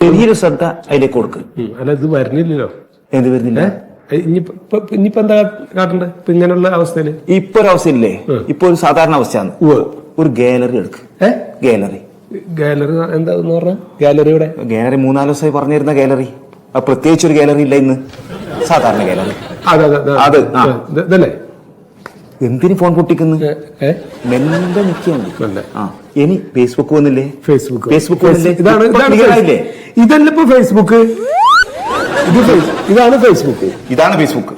ചെറിയൊരു ശ്രദ്ധ അതിലേക്ക് കൊടുക്ക്. അല്ല ഇത് വരുന്നില്ലല്ലോ. എന്ത് വരുന്നില്ല? ഇനിയിപ്പോ എന്താ കാട്ടണ്ടേ ഇപ്പൊ ഇങ്ങനെയുള്ള അവസ്ഥയില്? ഇപ്പൊ ഒരു അവസ്ഥ ഇല്ലേ? ഇപ്പൊ ഒരു സാധാരണ അവസ്ഥയാണ്. ഒരു ഗാലറി എടുക്ക്. ഗാലറി ഗാലറി എന്താന്ന് പറഞ്ഞ ഗാലറിയുടെ ഗാലറി 3-4 ദിവസമായി പറഞ്ഞിരുന്ന ഗാലറി. പ്രത്യേകിച്ച് ഒരു ഗാലറി ഇല്ല ഇന്ന്. സാധാരണ ഗാലറി അത് ഇതല്ലേ? എന്തിന് ഫോൺ പൊട്ടിക്കുന്നു? മെല്ലെ നിൽക്കുകയാണ്. ഇനി ഫേസ്ബുക്ക് വന്നില്ലേ? ഫേസ്ബുക്ക് വന്നില്ലേ? ഇതാണ് ഇതല്ല ഇപ്പൊ ഫേസ്ബുക്ക്. ഇതാണ് ഫേസ്ബുക്ക്.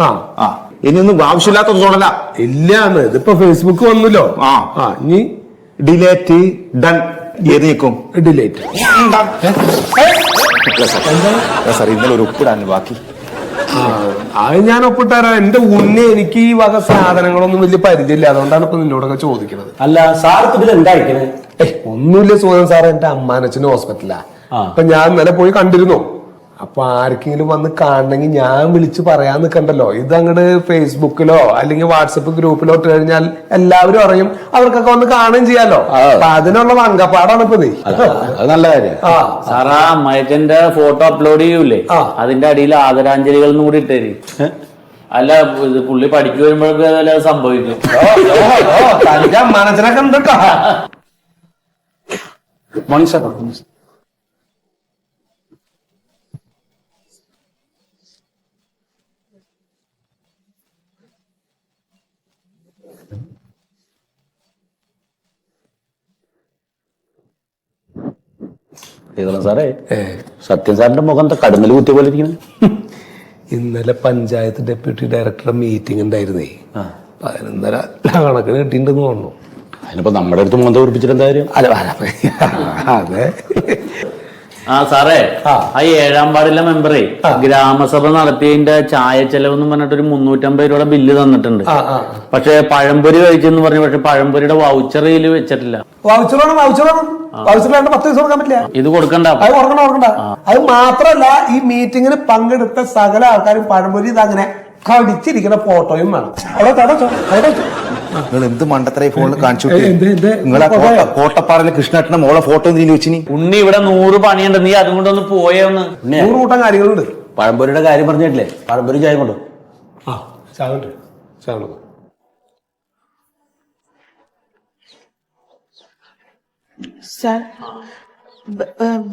ഇനിയൊന്നും ആവശ്യമില്ലാത്ത തോന്നല ഇല്ലാന്ന്. ഇതിപ്പോ ഫേസ്ബുക്ക് വന്നല്ലോ. ഇനി ഡിലേറ്റ് ഡൺ ഏത് നിൽക്കും? ഡിലേറ്റ്. സാർ ഇന്നലെ ഒരു ഒപ്പിടാൻ ബാക്കി. അത് ഞാൻ ഒപ്പിട്ടാരാ? എന്റെ ഉണ്ണി എനിക്ക് ഈ വക സാധനങ്ങളൊന്നും വലിയ പരിചയമില്ല. അതുകൊണ്ടാണ് ഇപ്പൊ നിന്നോടൊക്കെ ചോദിക്കുന്നത്. അല്ല സാർ ഇതിൽ എന്തായിരിക്കണേ? ഒന്നുമില്ല സുഖം സാറേ. എന്റെ അമ്മാനച്ഛന് ഹോസ്പിറ്റലാ. അപ്പൊ ഞാൻ ഇന്നലെ പോയി കണ്ടിരുന്നു. അപ്പൊ ആർക്കെങ്കിലും വന്ന് കാണണമെങ്കിൽ ഞാൻ വിളിച്ച് പറയാൻ നിൽക്കണ്ടല്ലോ. ഇത് അങ്ങോട്ട് ഫേസ്ബുക്കിലോ അല്ലെങ്കിൽ വാട്സപ്പ് ഗ്രൂപ്പിലോ ഇട്ട് കഴിഞ്ഞാൽ എല്ലാവരും അറിയും. അവർക്കൊക്കെ വന്ന് കാണുകയും ചെയ്യാലോ. അപ്പൊ അതിനുള്ള വങ്കപ്പാടാണ് ഇപ്പൊ. നല്ല കാര്യം. സാറാ അമ്മയച്ചന്റെ ഫോട്ടോ അപ്ലോഡ് ചെയ്യൂലേ, അതിന്റെ അടിയിൽ ആദരാഞ്ജലികൾ കൂടി ഇട്ടേരി. അല്ല പുള്ളി പഠിച്ചു വരുമ്പോഴൊക്കെ അതല്ല സംഭവിക്കും. തന്റെ അമ്മാനച്ഛനൊക്കെ ഉണ്ടോ? Morning sir. സാറേ സത്യൻ സാറിന്റെ മുഖം എന്താ കടുന്നൽ കുത്തിയ പോലെ ഇരിക്കുന്നത്? ഇന്നലെ പഞ്ചായത്ത് ഡെപ്യൂട്ടി ഡയറക്ടറുടെ മീറ്റിംഗ് ഉണ്ടായിരുന്നേ. 11.5 കണക്കിന് കിട്ടിയിട്ടുണ്ടെന്ന് തോന്നുന്നു. അതിനിപ്പോ നമ്മുടെ അടുത്ത് മുഖം തോർപ്പിച്ചിട്ട് എന്തായാലും. അതെ. സാറേ ആ 7-ാം വാർഡിലെ മെമ്പറേ ഗ്രാമസഭ നടത്തിയതിന്റെ ചായ ചെലവെന്ന് പറഞ്ഞിട്ട് ഒരു 350 രൂപയുടെ ബില്ല് തന്നിട്ടുണ്ട്. പക്ഷെ പഴംപൊരി കഴിച്ചെന്ന് പറഞ്ഞു. പക്ഷെ പഴംപൊരിയുടെ വൗച്ചറിൽ വെച്ചിട്ടില്ല. ഇത് കൊടുക്കണ്ട. അത് മാത്രല്ല ഈ മീറ്റിങ്ങിന് പങ്കെടുത്ത സകല ആൾക്കാരും പഴംപൊരി ഇതങ്ങനെ കടിച്ചിരിക്കുന്ന ഫോട്ടോയും വേണം. നിങ്ങൾ എന്ത് മണ്ടത്തര ഫോണിൽ കാണിച്ചു? നിങ്ങളെ കോട്ടപ്പാറയിലെ കൃഷ്ണേട്ടന്റെ മോളെ ഫോട്ടോ എന്തെങ്കിലും വെച്ചിനി? ഉണ്ണി ഇവിടെ 100 പണിയുണ്ട്, നീ അതും കൊണ്ടൊന്ന് പോയെന്ന്. 100 കൂട്ടം കാര്യങ്ങളുണ്ട്. പഴംപൊരിയുടെ കാര്യം പറഞ്ഞിട്ടില്ലേ? പഴംപൊരി ചായ കൊണ്ടു.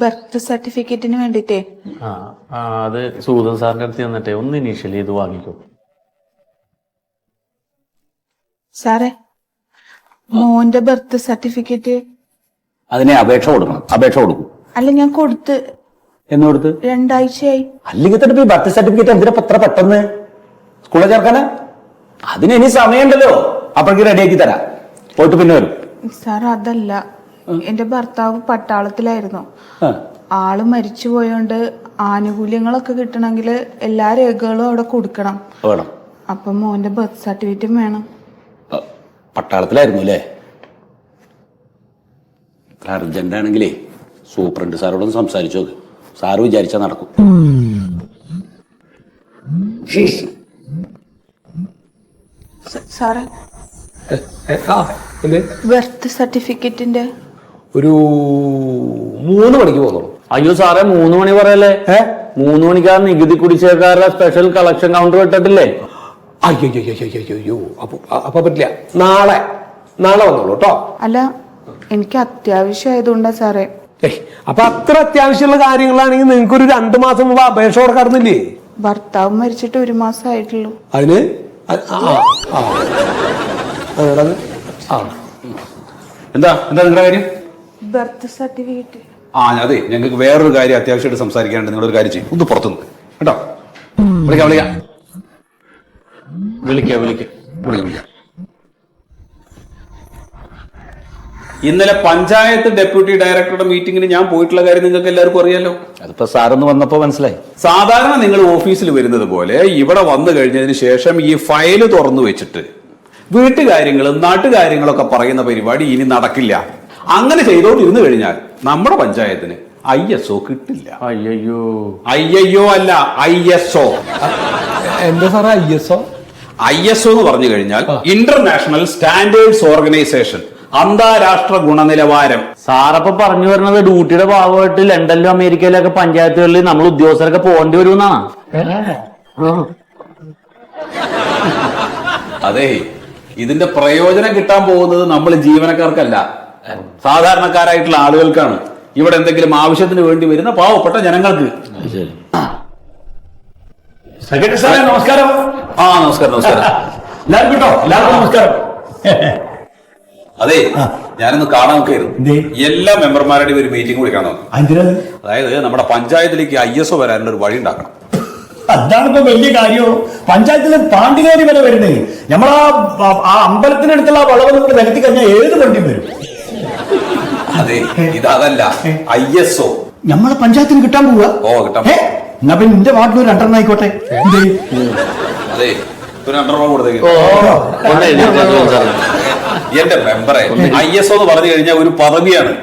ബർത്ത് സർട്ടിഫിക്കറ്റിന് വേണ്ടിട്ടേ. അത് സൂദൻ സാറിന്റെ അടുത്ത് തന്നിട്ടേ ഒന്ന് ഇനീഷ്യലി ഇത് വാങ്ങിക്കോ. സാറേ മോന്റെ ബർത്ത് സർട്ടിഫിക്കറ്റ്. അതിനെ അപേക്ഷ കൊടുക്കും. അല്ല ഞാൻ കൊടുത്ത്. എന്ന് കൊടുത്ത് 2 ആഴ്ചയായി. അല്ലെങ്കിൽ തന്നെ ബർത്ത് സർട്ടിഫിക്കറ്റ് എന്തിനാ പത്ര പെട്ടെന്ന് സ്കൂളിൽ ചേർക്കാനാ? അതിന് ഇനി സമയമുണ്ടല്ലോ. അപ്പോഴേക്ക് റെഡിയാക്കി തരാം. പോയിട്ട് പിന്നെ വരും. സാർ അതല്ല, എന്റെ ഭർത്താവ് പട്ടാളത്തിലായിരുന്നു. ആള് മരിച്ചു പോയോണ്ട് ആനുകൂല്യങ്ങളൊക്കെ കിട്ടണമെങ്കിൽ എല്ലാ രേഖകളും അവിടെ കൊടുക്കണം. അപ്പൊ മോന്റെ ബർത്ത് സർട്ടിഫിക്കറ്റും വേണം. പട്ടാളത്തിലായിരുന്നു അല്ലേ? അർജന്റ് ആണെങ്കിലേ സൂപ്രണ്ട് സാറോടൊന്ന് സംസാരിച്ചു നോക്ക്. സാറ് വിചാരിച്ചാൽ നടക്കും. സാറേ ബർത്ത് സർട്ടിഫിക്കറ്റിന്റെ ഒരു 3 മണിക്ക് പോകുന്നു. അയ്യോ സാറേ 3 മണി പറയല്ലേ? 3 മണിക്കാ നികുതി കുടിശ്ശേക്കാരുടെ സ്പെഷ്യൽ കളക്ഷൻ കൗണ്ടർ വിട്ടിട്ടില്ലേ? അയ്യോ അപ്പൊ പറ്റില്ല. നാളെ വന്നോളൂ കേട്ടോ. അല്ല എനിക്ക് അത്യാവശ്യമായതുകൊണ്ടാ സാറേ. അപ്പൊ അത്ര അത്യാവശ്യമുള്ള കാര്യങ്ങളാണെങ്കിൽ നിങ്ങൾക്ക് ഒരു 2 മാസം മുമ്പ് അപേക്ഷ കൊടുക്കാറുന്നില്ലേ? ഭർത്താവ് മരിച്ചിട്ട് 1 മാസം ആയിട്ടുള്ളൂ. അതിന് എന്താ നിങ്ങളുടെ കാര്യം? Birth certificate. അതെ, ഞങ്ങൾക്ക് വേറൊരു കാര്യം അത്യാവശ്യമായിട്ട് സംസാരിക്കാനുണ്ട്. നിങ്ങളൊരു കാര്യം ചെയ്യും, ഒന്ന് പുറത്തു നിന്ന് കേട്ടോ. വിളിക്കാം. ഇന്നലെ പഞ്ചായത്ത് ഡെപ്യൂട്ടി ഡയറക്ടറുടെ മീറ്റിംഗിന് ഞാൻ പോയിട്ടുള്ള കാര്യം നിങ്ങൾക്ക് എല്ലാവർക്കും അറിയാലോ. അതിപ്പോ സാറൊന്ന് വന്നപ്പോ മനസ്സിലായി. സാധാരണ നിങ്ങൾ ഓഫീസിൽ വരുന്നത് പോലെ ഇവിടെ വന്നു കഴിഞ്ഞതിന് ശേഷം ഈ ഫയല് തുറന്നു വെച്ചിട്ട് വീട്ടുകാര്യങ്ങളും നാട്ടുകാര്യങ്ങളൊക്കെ പറയുന്ന പരിപാടി ഇനി നടക്കില്ല. അങ്ങനെ ചെയ്തോണ്ടിരുന്നു കഴിഞ്ഞാൽ നമ്മുടെ പഞ്ചായത്തിന് ISO കിട്ടില്ല. അയ്യോ അല്ല, ISO. എന്താ സാറേ ISO? ISO എന്ന് പറഞ്ഞു കഴിഞ്ഞാൽ ഇന്റർനാഷണൽ സ്റ്റാൻഡേർഡ്സ് ഓർഗനൈസേഷൻ. അന്താരാഷ്ട്ര ഗുണനിലവാരം. സാറപ്പൊ പറഞ്ഞു വരുന്നത് ഡ്യൂട്ടിയുടെ ഭാഗമായിട്ട് ലണ്ടനിലും അമേരിക്കയിലൊക്കെ പഞ്ചായത്തുകളിൽ നമ്മൾ ഉദ്യോഗസ്ഥരൊക്കെ പോകേണ്ടി വരുമെന്നാണ്. അതെ, ഇതിന്റെ പ്രയോജനം കിട്ടാൻ പോകുന്നത് നമ്മൾ ജീവനക്കാർക്കല്ല, സാധാരണക്കാരായിട്ടുള്ള ആളുകൾക്കാണ്. ഇവിടെ എന്തെങ്കിലും ആവശ്യത്തിന് വേണ്ടി വരുന്ന പാവപ്പെട്ട ജനങ്ങൾക്ക്. സെക്രട്ടറി സാറേ നമസ്കാരം. നമസ്കാരം. നമസ്കാരം എല്ലാവർക്കും കേട്ടോ, എല്ലാവർക്കും നമസ്കാരം. അതെ, ഞാനൊന്ന് കാണാൻ നോക്കായിരുന്നു. എല്ലാ മെമ്പർമാരുടെയും ഒരു മീറ്റിംഗ് വിളിക്കണം. അതായത് നമ്മുടെ പഞ്ചായത്തിലേക്ക് ISO വരാനുള്ള ഒരു വഴി ഉണ്ടാക്കണം. അതാണിപ്പോ വലിയ കാര്യവും. പഞ്ചായത്തില് പാണ്ടികാരി വരെ വരുന്നേ. നമ്മളാ അമ്പലത്തിനടുത്തുള്ള വളവ് നമ്മൾ നിരത്തി കഴിഞ്ഞാൽ ഏത് വണ്ടി വരും? അതെ, ഇതല്ല ISO നമ്മളെ പഞ്ചായത്തിന് കിട്ടാൻ പോവുക. കിട്ടാൻ. എന്നാ പിന്നെ നിന്റെ വാർഡിൽ 2 ആയിക്കോട്ടെ. അതെ, ഒരു 2 രൂപ കൊടുത്തേക്ക്. എന്റെ മെമ്പറെ, ISO എന്ന് പറഞ്ഞു കഴിഞ്ഞാൽ ഒരു പദവിയാണ്.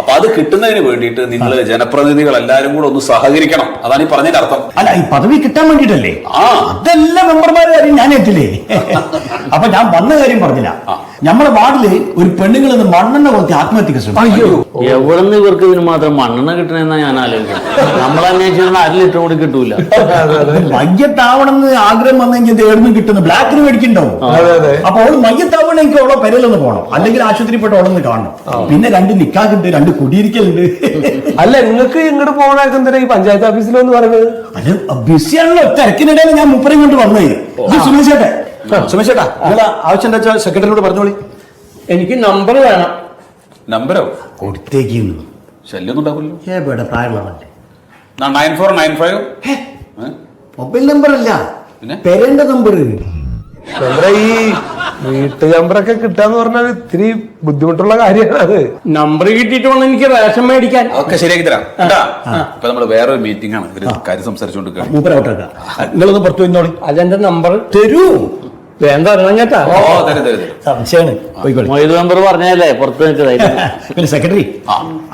അപ്പൊ അത് കിട്ടുന്നതിന് വേണ്ടിയിട്ട് നിങ്ങൾ ജനപ്രതിനിധികൾ എല്ലാരും കൂടെ ഒന്ന് സഹകരിക്കണം. അതാണ് ഈ പറഞ്ഞതിന്റെ അർത്ഥം. അല്ല, ഈ പദവി കിട്ടാൻ വേണ്ടിട്ടല്ലേ? അതെല്ലാം മെമ്പർമാരുടെ കാര്യം ഞാൻ എത്തില്ലേ. അപ്പൊ ഞാൻ വന്ന കാര്യം പറഞ്ഞില്ല. നമ്മളെ വാർഡില് ഒരു പെണ്ണുങ്ങൾ മണ്ണെണ്ണ കൊടുത്ത് ആത്മഹത്യക്ക് ശ്രമിക്കും. എവിടെ നിന്ന് ഇവർക്ക് ഇതിന് മാത്രം മണ്ണെണ്ണ കിട്ടണെന്നാ ഞാൻ ആലോചിക്കുന്നത്. നമ്മളന്വേഷിച്ചാൽ 1 ലിറ്റർ കൂടി കിട്ടൂല. മയ്യത്താവണമെന്ന് ആഗ്രഹം വന്നെങ്കിൽ എവിടുന്ന് കിട്ടുന്നു? ബ്ലാക്കിന് മേടിക്കണ്ടാവും. അപ്പൊ അവള് മയ്യത്താവണമെങ്കിൽ അവളെ പെരയിലൊന്ന് പോകണം, അല്ലെങ്കിൽ ആശുപത്രിപ്പെട്ട അവളൊന്ന് കാണണം. പിന്നെ 2 നിക്കാഹുണ്ട്, 2 കുടിയിരിക്കലുണ്ട്. അല്ല, നിങ്ങൾക്ക് ഇങ്ങോട്ട് പോകണൊക്കെ എന്തിനാ ഈ പഞ്ചായത്ത് ഓഫീസിലെന്ന് പറയുന്നത്? അത് ബിസിയാണല്ലോ. തിരക്കിനിടയിൽ ഞാൻ മുപ്പരം കൊണ്ട് വന്നത്. സുമേഷേട്ടെ, സുമേഷേട്ടാ, നിങ്ങളെ ആവശ്യം എന്താ വെച്ചാൽ സെക്രട്ടറിയോട് പറഞ്ഞോളി. എനിക്ക് നമ്പർ വേണം. നമ്പരോ? കൊടുത്തേക്കുന്നു. ശല്യം ഉണ്ടാവില്ലോ. എവിടെ പ്രായമുള്ളവല്ലേ? 9495. മൊബൈൽ നമ്പർ അല്ല, പിന്നെ പെരേണ്ട നമ്പർ. നമ്മുടെ ഈ വീട്ടു നമ്പറൊക്കെ കിട്ടാന്ന് പറഞ്ഞാൽ ഇത്തിരി ബുദ്ധിമുട്ടുള്ള കാര്യമാണ്. അത് നമ്പർ കിട്ടിയിട്ട് വേണം എനിക്ക് റേഷൻ മേടിക്കാൻ. ഒക്കെ ശരിയാക്കി തരാം. ഇപ്പൊ നമ്മള് വേറൊരു മീറ്റിംഗ് ആണ്, ഒരു കാര്യം സംസാരിച്ചുകൊണ്ടിരിക്കുകയാണ്. നിങ്ങളൊന്ന് പുറത്തു വന്നോളി. അതെന്റെ നമ്പർ തരൂ. വേണ്ട കേട്ടാ. സംശയമാണ്. മൊയ്ത് മെമ്പർ പറഞ്ഞല്ലേ പുറത്ത് നിൽക്കുന്നത്. പിന്നെ സെക്രട്ടറി,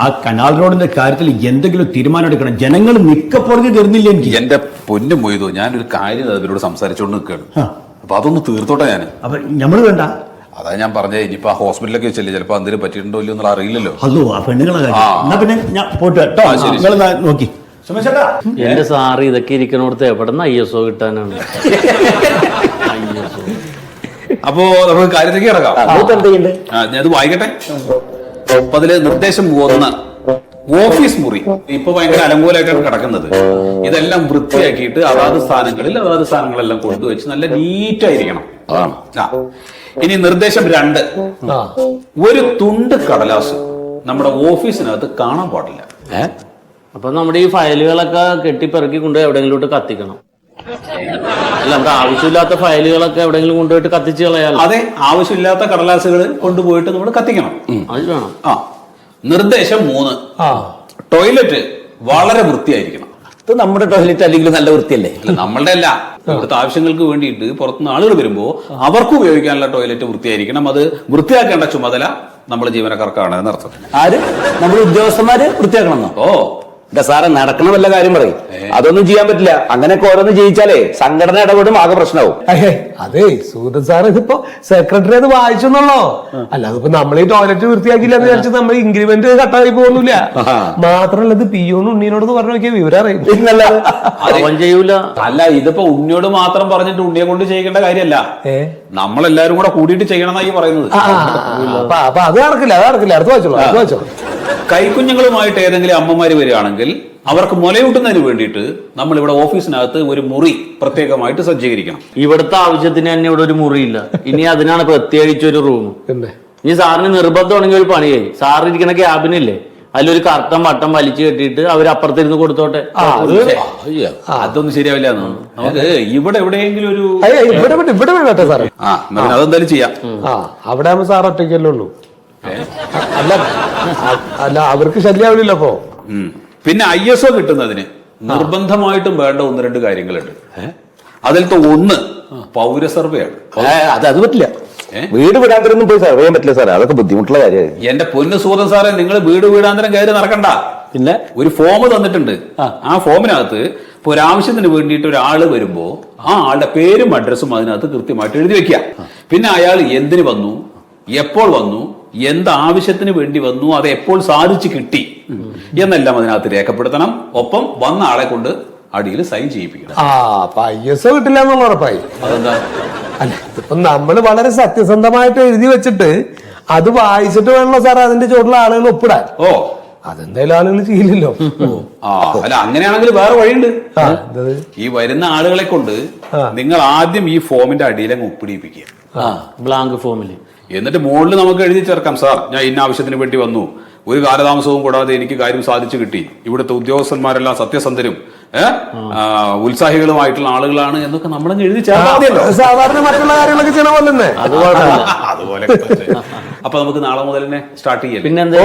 ആ കനാൽ റോഡിന്റെ കാര്യത്തിൽ എന്തെങ്കിലും തീരുമാനം എടുക്കണം. ജനങ്ങൾ മിക്കപ്പുറത്ത് തരുന്നില്ല എനിക്ക്. എന്റെ പൊന്നു മൊയ്തു, ഞാനൊരു കാര്യം അവരോട് സംസാരിച്ചുകൊണ്ട് നിൽക്കുകയാണ്. അപ്പൊ അതൊന്ന് തീർത്തോട്ടെ ഞാൻ. അപ്പൊ നമ്മള് വേണ്ട. അതാ ഞാൻ പറഞ്ഞേ, ഇനിയിപ്പോ ഹോസ്പിറ്റലിലൊക്കെ വെച്ചല്ലേ, ചിലപ്പോ എന്തെങ്കിലും പറ്റിയിട്ടുണ്ടോ ഇല്ലയോ എന്നുള്ള അറിയില്ലല്ലോ. അതോ ആ പെണ്ണുങ്ങളെ കാര്യം. എന്നാ പിന്നെ ഞാൻ പോയിട്ട് കേട്ടോ. നിങ്ങൾ നോക്കി. എന്റെ സാറ് ഇതൊക്കെ ഇരിക്കണോടത്ത് എവിടെ നിന്ന് ISO കിട്ടാനാണ്? അപ്പോ നമുക്ക് കാര്യത്തിലേക്ക് കിടക്കാം. ഞാനത് വായിക്കട്ടെ. അപ്പൊ അതില് നിർദ്ദേശം 1, ഓഫീസ് മുറി ഇപ്പൊ ഭയങ്കര അലങ്കോലമായിട്ടാണ് കിടക്കുന്നത്. ഇതെല്ലാം വൃത്തിയാക്കിയിട്ട് അതാത് സ്ഥാനങ്ങളെല്ലാം കൊണ്ടുവച്ച് നല്ല നീറ്റായിരിക്കണം. അതാണ്. ഇനി നിർദ്ദേശം 2, ഒരു തുണ്ട് കടലാസ് നമ്മുടെ ഓഫീസിനകത്ത് കാണാൻ പാടില്ല. അപ്പൊ നമ്മുടെ ഈ ഫയലുകളൊക്കെ കെട്ടിപ്പെറുക്കി കൊണ്ടുപോയി എവിടെയെങ്കിലും കത്തിക്കണം. അല്ല, നമ്മുടെ ആവശ്യമില്ലാത്ത ഫയലുകളൊക്കെ എവിടെയെങ്കിലും കൊണ്ടുപോയിട്ട് കത്തിച്ച് കളയാം. അതെ, ആവശ്യമില്ലാത്ത കടലാസുകൾ കൊണ്ടുപോയിട്ട് നമ്മൾ കത്തിക്കണം. അത് വേണം. നിർദ്ദേശം 3, ടോയ്ലറ്റ് വളരെ വൃത്തിയായിരിക്കണം. ഇത് നമ്മുടെ ടോയ്ലറ്റ് അല്ലെങ്കിൽ നല്ല വൃത്തിയല്ലേ? അല്ല, നമ്മളുടെ അല്ല, ഇവിടുത്തെ ആവശ്യങ്ങൾക്ക് വേണ്ടിയിട്ട് പുറത്തുനിന്ന് ആളുകൾ വരുമ്പോ അവർക്ക് ഉപയോഗിക്കാനുള്ള ടോയ്ലറ്റ് വൃത്തിയായിരിക്കണം. അത് വൃത്തിയാക്കേണ്ട ചുമതല നമ്മുടെ ജീവനക്കാർക്കാണ് എന്നർത്ഥം. ആര്? നമ്മുടെ ഉദ്യോഗസ്ഥന്മാര് വൃത്തിയാക്കണമെന്നോ? എന്റെ സാറെ, നടക്കണ വല്ല കാര്യം പറയും. അതൊന്നും ചെയ്യാൻ പറ്റില്ല. അങ്ങനെയൊക്കെ ഓരോന്ന് ചെയ്യിച്ചാലേ സംഘടന ഇടപെടും, ആകെ പ്രശ്നമാവും. അതെ, സൂദൻ സാർ ഇതിപ്പോ സെക്രട്ടറി അത് വായിച്ചെന്നുള്ളോ. അല്ല, അതിപ്പോ നമ്മൾ ഈ ടോയ്ലറ്റ് വൃത്തിയാക്കില്ല എന്ന് വിചാരിച്ചാൽ നമ്മൾ ഇൻക്രിമെന്റ് കട്ടായി പോകുന്നില്ല. മാത്രമല്ല, ഇത് പിയോന്ന് ഉണ്ണിയോട് പറഞ്ഞു നോക്കിയാൽ വിവരം അറിയും. ചെയ്യൂല. അല്ല, ഇതിപ്പോ ഉണ്ണിയോട് മാത്രം പറഞ്ഞിട്ട് ഉണ്ണിയെ കൊണ്ട് ചെയ്യേണ്ട കാര്യമല്ല, നമ്മളെല്ലാരും കൂടെ കൂടിയിട്ട് ചെയ്യണം എന്നായി പറയുന്നത്. അപ്പൊ അത് നടക്കില്ല. അടുത്ത് വായിച്ചോളൂ. കൈക്കുഞ്ഞുങ്ങളുമായിട്ട് ഏതെങ്കിലും അമ്മമാര് വരികയാണെങ്കിൽ അവർക്ക് മുലയൂട്ടുന്നതിന് വേണ്ടിയിട്ട് നമ്മൾ ഇവിടെ ഓഫീസിനകത്ത് ഒരു മുറി പ്രത്യേകമായിട്ട് സജ്ജീകരിക്കണം. ഇവിടുത്തെ ആവശ്യത്തിന് തന്നെ ഇവിടെ ഒരു മുറിയില്ല. ഇനി അതിനാണ് പ്രത്യേകിച്ച് ഒരു റൂം. ഇനി സാറിന് നിർബന്ധമാണെങ്കിൽ ഒരു പണിയായി, സാർ ഇരിക്കുന്ന ക്യാബിനില്ലേ, അതിലൊരു കർട്ടൻ വട്ടം വലിച്ചു കെട്ടിയിട്ട് അവരപ്പുറത്തിരുന്ന് കൊടുത്തോട്ടെ. അതൊന്നും ശരിയാവില്ല. നമുക്ക് ഇവിടെ എവിടെയെങ്കിലും ഒരു അതെന്തായാലും ചെയ്യാം. അവിടെ ആകുമ്പോ സാർ ഒറ്റയ്ക്കല്ലേ ഉള്ളൂ. അല്ല, അവർക്ക് ശല്യാവില്ലല്ലോ. അപ്പോ പിന്നെ ISO കിട്ടുന്നതിന് നിർബന്ധമായിട്ടും വേണ്ട 1-2 കാര്യങ്ങളുണ്ട്. അതിലത്തെ 1 പൗര സർവേ ആണ്. അത് പറ്റില്ല. വീട് വീടാന്തരം പോയി സർവേ ചെയ്യാൻ പറ്റില്ല സാറേ, അതൊക്കെ ബുദ്ധിമുട്ടുള്ള കാര്യമാണ്. എന്റെ പൊന്നു സൂദൻ സാറേ, നിങ്ങൾ വീടാന്തരം കയറി നടക്കണ്ട. പിന്നെ ഒരു ഫോം തന്നിട്ടുണ്ട്. ആ ഫോമിനകത്ത് ഇപ്പൊ ഒരാവശ്യത്തിന് വേണ്ടിയിട്ട് ഒരാള് വരുമ്പോ ആ ആളുടെ പേരും അഡ്രസ്സും അതിനകത്ത് കൃത്യമായിട്ട് എഴുതി വെക്കുക. പിന്നെ അയാൾ എന്തിനു വന്നു, എപ്പോൾ വന്നു, എന്ത് ആവശ്യത്തിന് വേണ്ടി വന്നു, അത് എപ്പോൾ സാധിച്ചു കിട്ടി എന്നെല്ലാം അതിനകത്ത് രേഖപ്പെടുത്തണം. ഒപ്പം വന്ന ആളെ കൊണ്ട് അടിയിൽ സൈൻ ചെയ്യിപ്പിക്കണം. അപ്പൊ ISO കിട്ടില്ല എന്നുള്ള ഉറപ്പായി. അതെന്താ? അല്ല, ഇപ്പൊ നമ്മള് വളരെ സത്യസന്ധമായിട്ട് എഴുതി വെച്ചിട്ട് അത് വായിച്ചിട്ട് വേണല്ലോ സാർ അതിന്റെ ചുവട്ടിലെ ആളുകൾ ഒപ്പിടാൻ. ഓ, അതെന്തായാലും ആളുകൾ ചെയ്യില്ലല്ലോ. അല്ല, അങ്ങനെയാണെങ്കിൽ വേറെ വഴിയുണ്ട്. എന്തത്? ഈ വരുന്ന ആളുകളെ കൊണ്ട് നിങ്ങൾ ആദ്യം ഈ ഫോമിന്റെ അടിയിലങ്ങ് ഒപ്പിടിപ്പിക്കുക. ബ്ലാങ്ക് ഫോമില്. എന്നിട്ട് മുകളിൽ നമുക്ക് എഴുതി ചേർക്കാം, സാർ ഞാൻ ഇന്ന ആവശ്യത്തിന് വേണ്ടി വന്നു, ഒരു കാലതാമസവും കൂടാതെ എനിക്ക് കാര്യം സാധിച്ചു കിട്ടി, ഇവിടുത്തെ ഉദ്യോഗസ്ഥന്മാരെല്ലാം സത്യസന്ധരും ഉത്സാഹികളുമായിട്ടുള്ള ആളുകളാണ് എന്നൊക്കെ നമ്മളങ്ങ് എഴുതി ചേർത്താൽ സാധാരണ മറ്റുള്ള കാര്യങ്ങളൊക്കെ ചെയ്യണ പോലെ തന്നെ. അതുപോലെ. അപ്പൊ നമുക്ക് നാളെ മുതൽ തന്നെ സ്റ്റാർട്ട് ചെയ്യാം. പിന്നെന്താ,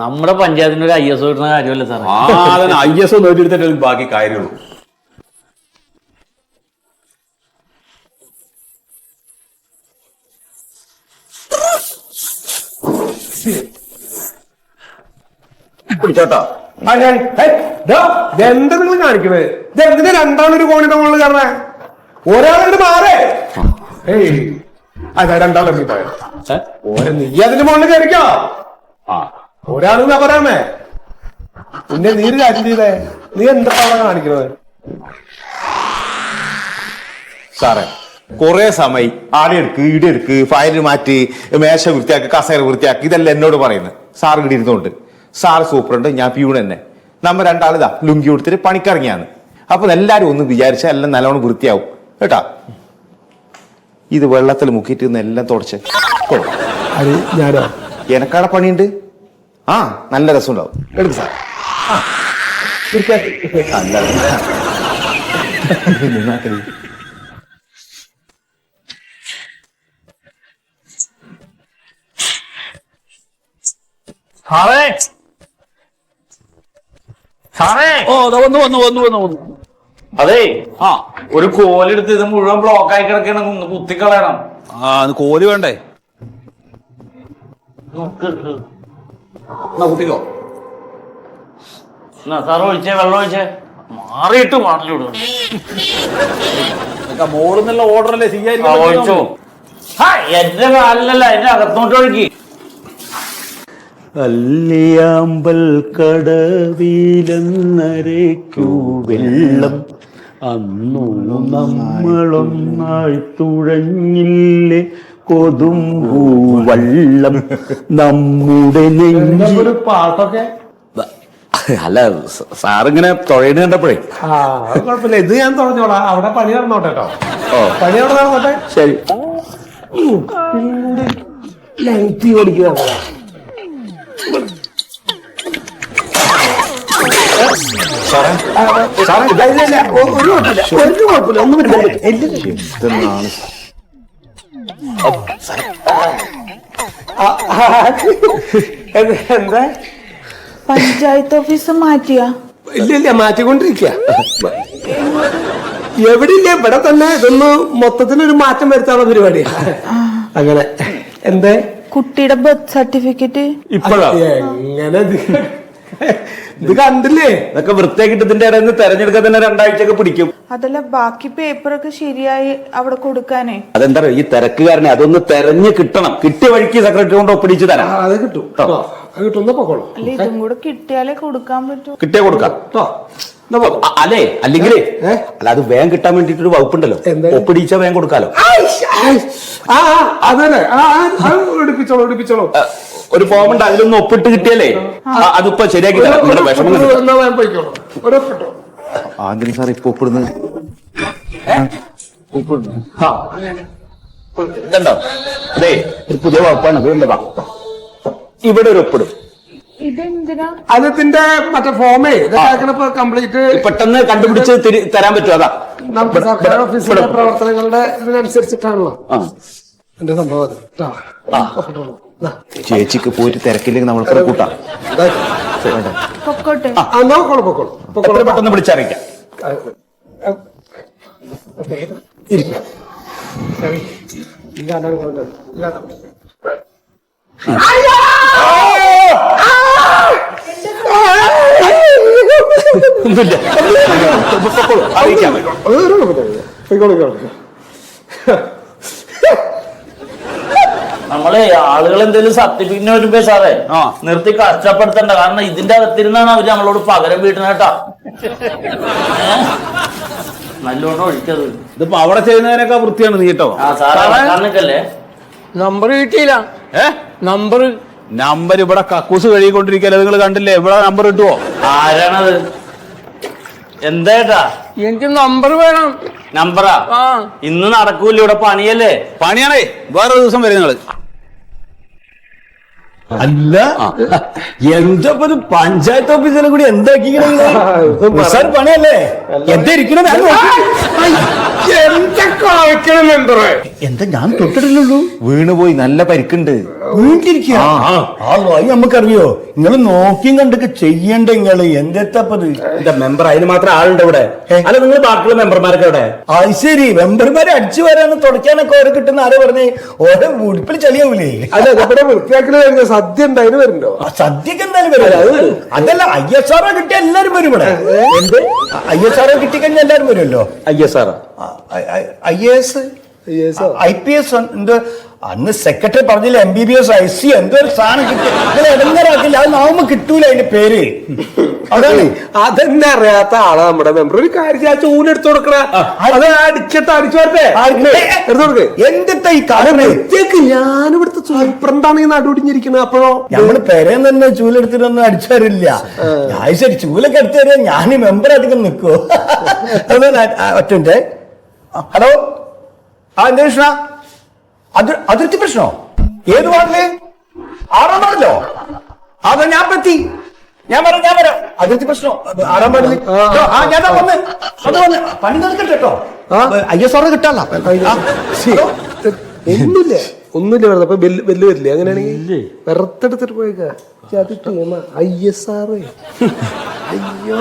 നമ്മുടെ പഞ്ചായത്തിന് ഒരു ISO കിട്ടുന്ന കാര്യമല്ലേ സാറേ? അതിന് ISO നേടിയെടുത്തിട്ട് ബാക്കി കാര്യമുള്ളൂ. പിടിച്ചോട്ടോ. എന്താ നിങ്ങൾ കാണിക്കണത്? ഇതെന്തിനാ രണ്ടാളൊരു കോണിന്റെ മുകളിൽ കയറണേ? ഒരാളുടെ മാറേ. അതാ രണ്ടാളും നീ അതിന്റെ മുകളിൽ കയറിക്കോ. ഒരാളെന്നാ പറയാമേ. പിന്നെ നീ ഒരു കാര്യം ചെയ്തേ, നീ എന്താ അവിടെ കാണിക്കണത്? സാറേ, കുറെ സമയം ആടെടുക്ക് ഈടെടുക്ക്, ഫയൽ മാറ്റി, മേശ വൃത്തിയാക്കി, കസേര വൃത്തിയാക്കി, ഇതെല്ലാം എന്നോട് പറയുന്നത്. സാർ ഇവിടെ ഇരുന്നുകൊണ്ട്, സാറ് സൂപ്രണ്ട്, ഞാൻ പ്യൂൺ തന്നെ, നമ്മ രണ്ടാളിതാ ലുങ്കി കൊടുത്തിട്ട് പണിക്കിറങ്ങിയാണ്. അപ്പൊ എല്ലാരും ഒന്ന് വിചാരിച്ചാൽ എല്ലാം നല്ലോണം വൃത്തിയാവും കേട്ടാ. ഇത് വെള്ളത്തിൽ മുക്കിയിട്ട് എല്ലാം തുടച്ച് ഞാനോ? എനക്കാടെ പണിയുണ്ട്. നല്ല രസം ഉണ്ടാവും. എടുക്ക് സാർ. അതെ, ഒരു കോലെടുത്ത് ഇത് മുഴുവൻ ബ്ലോക്ക് ആയി കിടക്കണം, കുത്തിക്കളയണം. കോല് വേണ്ടേ? കുട്ടിക്കോ സാറ് ഒഴിച്ചേ, വെള്ളം ഒഴിച്ചേ, മാറിയിട്ട് മാറിലൂടെ മോളിന്നുള്ള ഓർഡറല്ലേ ഒഴിച്ചോ. എന്റെ കാലിലല്ല, എന്റെ അകത്തോട്ട് ഒഴുക്കി. അല്ലിയാമ്പൽ കടവിലെന്നരയ്ക്കു വെള്ളം അന്നു നമ്മളൊന്നായി തുഴഞ്ഞില്ലേ കൊതുമ്പൂ വള്ളം നമ്മുടെ നെഞ്ചിൽ. പാട്ടൊക്കെ അല്ല, സാറിങ്ങനെ തുഴയുന്ന കണ്ടപ്പോഴേ. കുഴപ്പമില്ല, ഇത് ഞാൻ തുറന്നോളാം. അവിടെ പണി നടന്നോട്ടെ കേട്ടോ. പണി അവിടെ നടന്നോട്ടെ. ശരി. ലെങ്തി ഓടിക്കുക. എന്താ പഞ്ചായത്ത് ഓഫീസ് മാറ്റിയാ? ഇല്ല, മാറ്റിക്കൊണ്ടിരിക്കുക. എവിടെ ഇല്ല, ഇവിടെ തന്നെ ഇതൊന്ന് മൊത്തത്തിലൊരു മാറ്റം വരുത്താനുള്ള പരിപാടിയാ. അങ്ങനെ എന്തേ കുട്ടിയുടെ ബർത്ത് സർട്ടിഫിക്കറ്റ് ഇപ്പോഴാ എങ്ങനെ ഇത് കണ്ടില്ലേ? ഇതൊക്കെ വൃത്തിയാക്കിട്ട് ഇതിന്റെ ഇടയിൽ നിന്ന് തെരഞ്ഞെടുക്കാൻ തന്നെ 2 ആഴ്ചയൊക്കെ പിടിക്കും. അതല്ല, ബാക്കി പേപ്പറൊക്കെ ശരിയായി അവിടെ കൊടുക്കാനേ. അതെന്താ ഈ തിരക്കുകാരനെ അതൊന്ന് തെരഞ്ഞു കിട്ടണം. കിട്ടിയ വഴിക്ക് സെക്രട്ടറി കൊണ്ട് ഒപ്പിടിച്ച് തരാം. അത് കിട്ടും, കിട്ടുന്ന പൊക്കോളൂ. അല്ല, ഇതും കൂടെ കിട്ടിയാലേ കൊടുക്കാൻ പറ്റൂ. കിട്ടിയാ കൊടുക്കാം. അല്ലേ, അല്ലെങ്കിൽ അല്ല, അത് വേഗം കിട്ടാൻ വേണ്ടിട്ടൊരു വകുപ്പുണ്ടല്ലോ, ഒപ്പിടിച്ച വേഗം കൊടുക്കാലോ. അതന്നെ, എടുപ്പിച്ചോളൂ. ഒരു ഫോം ഉണ്ട്, അതിലൊന്ന് ഒപ്പിട്ട് കിട്ടിയാലേ അതിപ്പോ ശരിയാക്കി തരാം. നിങ്ങളുടെ വിഷമം ആന്റണി സാർ ഇപ്പൊ ഒപ്പിടുന്നത് ഇതുണ്ടോ? അതെ, ഒരു പുതിയ വകുപ്പാണ്. വീണ്ടതാ, ഇവിടെ ഒരു ഒപ്പിടും. ഇതെന്തിനാ? അതിന്റെ മറ്റേ ഫോമേ ഇതൊക്കെ കംപ്ലീറ്റ് പെട്ടെന്ന് കണ്ടുപിടിച്ച് തരാൻ പറ്റും. അതാ നമുക്ക് സർക്കാർ ഓഫീസിലെ പ്രവർത്തനങ്ങളുടെ ഇതിനനുസരിച്ചിട്ടാണല്ലോ എന്റെ സംഭവം. ചേച്ചിക്ക് പോയിട്ട് തിരക്കില്ലെങ്കിൽ നമ്മൾക്ക് കൂട്ടാം. പൊക്കോട്ടെ. പൊക്കോളൂ. പെട്ടെന്ന് വിളിച്ചറിയിക്കാം. അറിയിക്കാം. നമ്മൾ നമ്മളെ ആളുകൾ എന്തെങ്കിലും സർട്ടിഫിക്കറ്റിന് വരുമ്പോ സാറേ നിർത്തി കഷ്ടപ്പെടുത്തണ്ട. കാരണം ഇതിന്റെ അകത്തിരുന്നാണ് അവര് നമ്മളോട് പകരം വീട്ടണ കേട്ടാ. നല്ലോണം ഒഴിക്കത്. ഇതിപ്പോ അവിടെ ചെയ്യുന്നതിനൊക്കെ വൃത്തിയാണ് നീ കേട്ടോ. ആ സാറേ കാണിക്കല്ലേ. നമ്പർ കിട്ടിയില്ല. നമ്പർ ഇവിടെ കക്കൂസ് കഴുകിക്കൊണ്ടിരിക്കല്ലേ, നിങ്ങൾ കണ്ടില്ലേ? ഇവിടെ നമ്പർ കിട്ടുവോ? ആരാണത്? എന്താ എനിക്ക് നമ്പർ വേണം. നമ്പറാ? ഇന്ന് നടക്കൂല, ഇവിടെ പണിയല്ലേ. പണിയാണേ, വേറെ ദിവസം വരും നിങ്ങള്. അല്ല എന്താ പഞ്ചായത്ത് ഓഫീസിലും കൂടി എന്താക്കി പണിയല്ലേ? എന്താ ഇരിക്കണം? എന്താ ഞാൻ തൊട്ടിട്ടില്ലല്ലോ. വീണുപോയി, നല്ല പരിക്കുണ്ട്. വീട്ടിരിക്കുക നമുക്കറിയോ? നിങ്ങൾ നോക്കിയും കണ്ടൊക്കെ ചെയ്യണ്ട. നിങ്ങള് എന്തെത്തപ്പത് മെമ്പർ അതിന് മാത്രം ആളുണ്ട് ഇവിടെ. അല്ല നിങ്ങൾ ബാക്കിയുള്ള മെമ്പർമാരൊക്കെ ഇവിടെ? അത് ശരി, മെമ്പർമാരെ അടിച്ചു വരാനും തുടയ്ക്കാനൊക്കെ ഓരോ കിട്ടുന്ന ആരെ പറഞ്ഞേ? ഓരോ ഉടുപ്പിൽ ചളിയാവൂലേ? അല്ല ഇവിടെ വൃത്തിയാക്കല് കഴിഞ്ഞ സദ്യ ഉണ്ടായിരുന്നു വരുന്നുണ്ടോ? സദ്യക്ക് എന്തായാലും വരും. അതല്ല, ISRO കിട്ടിയ എല്ലാരും വരും ഇവിടെ. എന്ത് ISRO കിട്ടിക്കഴിഞ്ഞാൽ എല്ലാരും വരുമല്ലോ. ISR IAS IPS എന്തോ അന്ന് സെക്രട്ടറി പറഞ്ഞില്ല, MBBS IC എന്തോ ഒരു സാധനം കിട്ടി. അങ്ങനെ ഇടങ്ങറാക്കില്ല, അത് നാവുമ്പോ കിട്ടൂല അതിന്റെ പേര്. അതാണ് അതെന്നെ അറിയാത്ത ആളാ നമ്മുടെ മെമ്പർ. ഒരു കാര്യം ആ ചൂലെടുത്ത് കൊടുക്കണ, അത് അടിച്ചിട്ട് അടിച്ചു വരട്ടെ, എടുത്തു കൊടുക്ക്. എന്തിട്ടാ ഈ കാലം? ഞാനിവിടുത്തെ സൂപ്രണ്ടാണ് ഈ നടുടിഞ്ഞിരിക്കുന്നത്. അപ്പോഴോ നമ്മള് പെരേന്ന് തന്നെ ചൂലെടുത്തിട്ടൊന്നും അടിച്ചു തരില്ല. ഞാൻ ശരി ചൂലൊക്കെ എടുത്തു തരാൻ ഞാൻ മെമ്പർ അധികം നിൽക്കുവോ? ഒറ്റ ഹലോ, എന്താ കൃഷ്ണ? അതിർത്തി പ്രശ്നോ? ഏത് വാർഡില്? 6ാം വാർഡിലോ? അതാ ഞാൻ പറ്റി. ഞാൻ വരാം. അതിർത്തി പ്രശ്നം 6ാം വാർഡില്. ഞാൻ വന്ന് പണി നടക്കട്ടെ കേട്ടോ. ISRO കിട്ടാല്ല. ഒന്നുമില്ല വെറുതെ. അപ്പൊ ബെല്ല് വരില്ലേ? അങ്ങനെയാണെങ്കിൽ വെറുതെടുത്തിട്ട് പോയേക്കാ. ISRO. അയ്യോ.